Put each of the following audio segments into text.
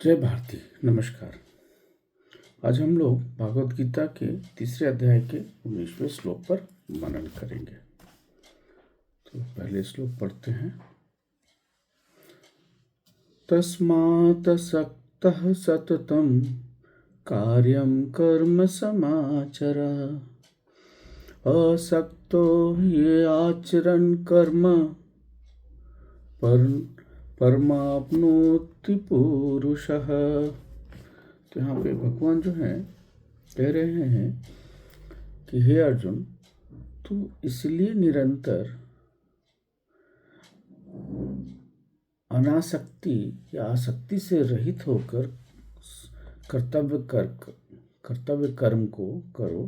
जय भारती। नमस्कार। आज हम लोग भागवत गीता के तीसरे अध्याय के 19वें श्लोक पर मनन करेंगे। तो पहले श्लोक पढ़ते हैं। तस्मात् सक्तः सततं कार्यं कर्म समाचर असक्तो हि आचरन् कर्म परमाप्नोति पुरुषः। तो यहाँ पे भगवान जो हैं कह रहे हैं कि हे अर्जुन, तू इसलिए निरंतर अनासक्ति या आसक्ति से रहित होकर कर्तव्य कर्म को करो,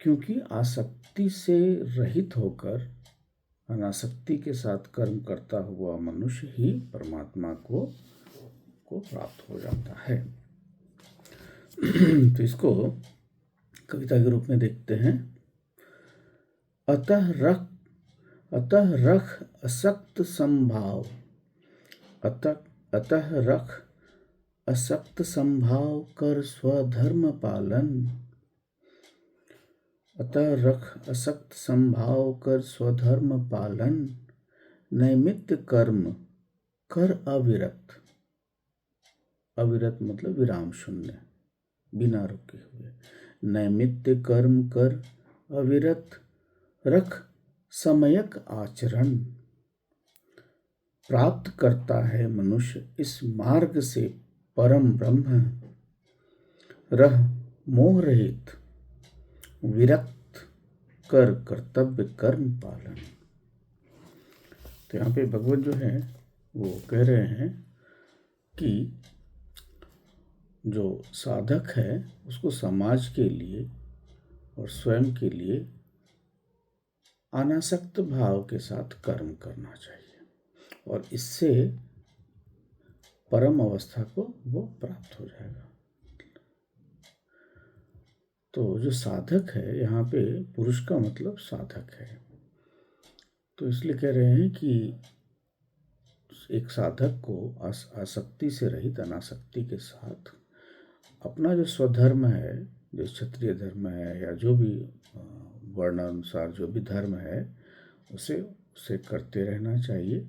क्योंकि आसक्ति से रहित होकर अनासक्ति के साथ कर्म करता हुआ मनुष्य ही परमात्मा को प्राप्त हो जाता है। तो इसको कविता के रूप में देखते हैं। अतः रख असक्त संभाव, अतः रख असक्त संभाव कर स्वधर्म पालन। अतः रख असक्त संभाव कर स्वधर्म पालन, नैमित्त कर्म कर अविरत। अविरत मतलब विराम शून्य, बिना रुके हुए। नैमित्त कर्म कर अविरत, रख समयक आचरण। प्राप्त करता है मनुष्य इस मार्ग से परम ब्रह्म, रह मोह रहित विरक्त कर कर्तव्य कर्म पालन। तो यहाँ पे भगवान जो है वो कह रहे हैं कि जो साधक है उसको समाज के लिए और स्वयं के लिए अनासक्त भाव के साथ कर्म करना चाहिए और इससे परम अवस्था को वो प्राप्त हो जाएगा। तो जो साधक है, यहाँ पे पुरुष का मतलब साधक है, तो इसलिए कह रहे हैं कि एक साधक को आसक्ति से रहित अनासक्ति के साथ अपना जो स्वधर्म है, जो क्षत्रिय धर्म है या जो भी वर्ण अनुसार जो भी धर्म है उसे करते रहना चाहिए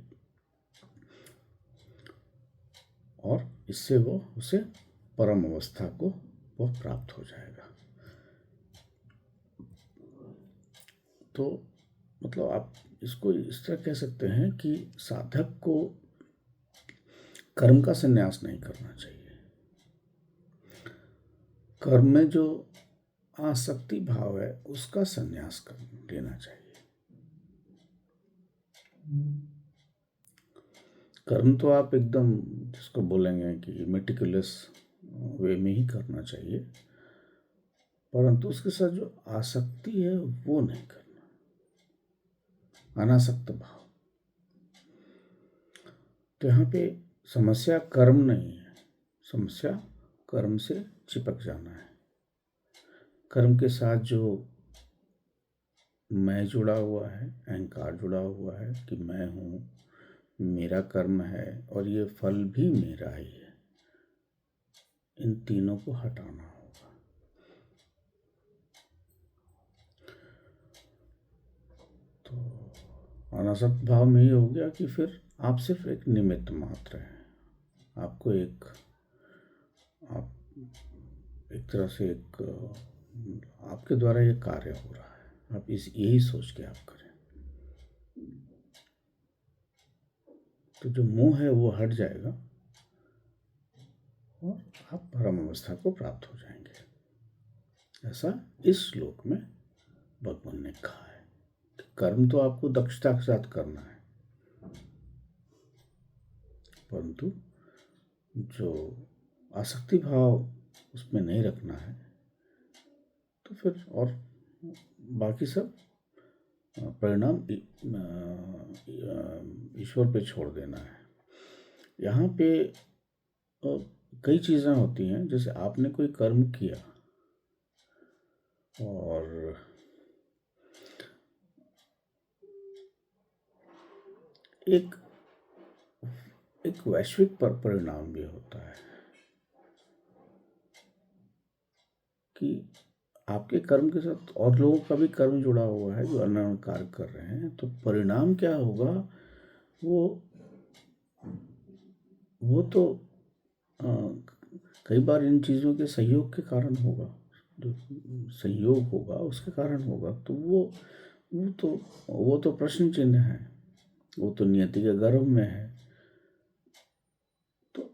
और इससे वो उसे परम अवस्था को वो प्राप्त हो जाएगा। तो मतलब आप इसको इस तरह कह सकते हैं कि साधक को कर्म का संन्यास नहीं करना चाहिए। कर्म में जो आसक्ति भाव है उसका संन्यास कर लेना चाहिए। कर्म तो आप एकदम जिसको बोलेंगे कि मेटिकुलस वे में ही करना चाहिए, परंतु उसके साथ जो आसक्ति है वो नहीं करना, अनासक्त भाव। तो यहाँ पे समस्या कर्म नहीं है, समस्या कर्म से चिपक जाना है। कर्म के साथ जो मैं जुड़ा हुआ है, अहंकार जुड़ा हुआ है कि मैं हूँ, मेरा कर्म है और ये फल भी मेरा ही है, इन तीनों को हटाना होगा। तो अनासक्त भाव में ये हो गया कि फिर आप सिर्फ एक निमित्त मात्र हैं। आपको एक तरह से आपके द्वारा ये कार्य हो रहा है, आप यही सोच के आप करें। तो जो मोह है वो हट जाएगा और आप परम अवस्था को प्राप्त हो जाएंगे। ऐसा इस श्लोक में भगवान ने कहा है कि कर्म तो आपको दक्षता के साथ करना है, परंतु जो आसक्ति भाव उसमें नहीं रखना है, तो फिर और बाकी सब परिणाम ईश्वर पे छोड़ देना है। यहाँ पे कई चीज़ें होती हैं, जैसे आपने कोई कर्म किया और एक एक वैश्विक परिणाम भी होता है कि आपके कर्म के साथ और लोगों का भी कर्म जुड़ा हुआ है जो अन्य कार्य कर रहे हैं, तो परिणाम क्या होगा वो तो अ, कई बार इन चीज़ों के सहयोग के कारण होगा। जो संयोग होगा उसके कारण होगा, तो वो तो प्रश्न चिन्ह है, वो तो नियति के गर्भ में है। तो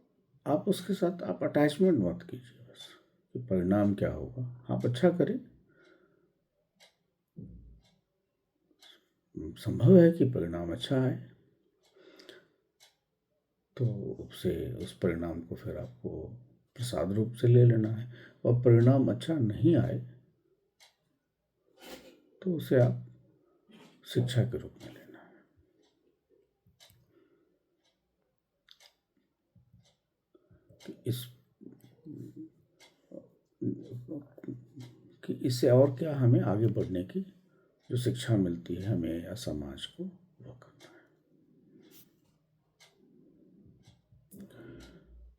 आप उसके साथ आप अटैचमेंट मत कीजिए, बस कि परिणाम क्या होगा। आप अच्छा करें, संभव है कि परिणाम अच्छा आए, तो उस परिणाम को फिर आपको प्रसाद रूप से ले लेना है। और परिणाम अच्छा नहीं आए तो उसे आप शिक्षा के रूप में लेना है कि इससे और क्या हमें आगे बढ़ने की जो शिक्षा मिलती है हमें या समाज को, वो करना है।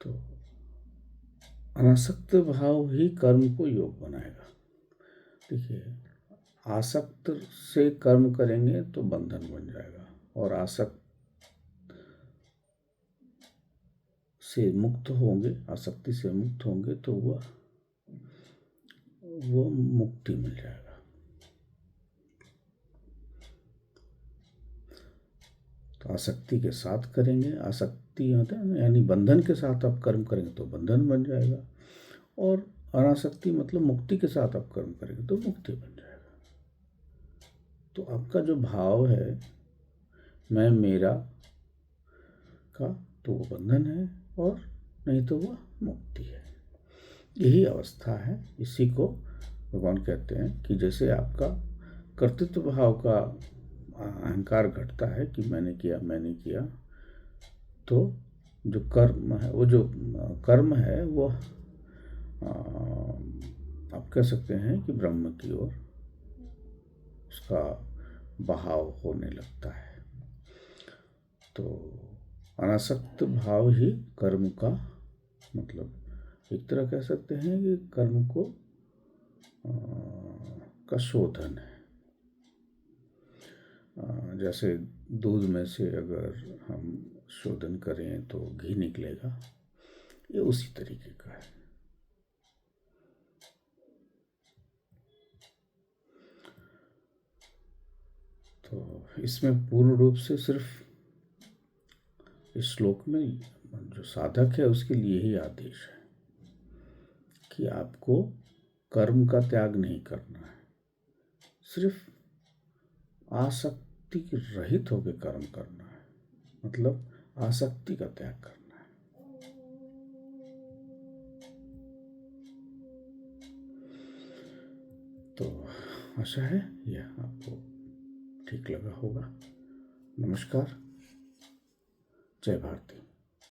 तो अनासक्त भाव ही कर्म को योग बनाएगा। देखिए, आसक्त से कर्म करेंगे तो बंधन बन जाएगा, और आसक्त से मुक्त होंगे, आसक्ति से मुक्त होंगे तो वो मुक्ति मिल जाएगा। तो आसक्ति के साथ करेंगे, आसक्ति होता है यानी बंधन के साथ आप कर्म करेंगे तो बंधन बन जाएगा, और अनासक्ति मतलब मुक्ति के साथ आप कर्म करेंगे तो मुक्ति बन जाएगा। तो आपका जो भाव है मैं मेरा का, तो वो बंधन है, और नहीं तो वह मुक्ति है। यही अवस्था है, इसी को भगवान कहते हैं कि जैसे आपका कर्तृत्व भाव का अहंकार घटता है कि मैंने किया, तो जो कर्म है वो आप कह सकते हैं कि ब्रह्म की ओर उसका बहाव होने लगता है। तो अनासक्त भाव ही कर्म का मतलब, एक तरह कह सकते हैं कि कर्म को का शोधन है। जैसे दूध में से अगर हम शोधन करें तो घी निकलेगा, ये उसी तरीके का है। तो इसमें पूर्ण रूप से सिर्फ इस श्लोक में जो साधक है उसके लिए ही आदेश है कि आपको कर्म का त्याग नहीं करना है, सिर्फ आसक्ति रहित होकर कर्म करना है, मतलब आसक्ति का त्याग करना है। तो आशा है यह आपको ठीक लगा होगा। नमस्कार, जय भारती।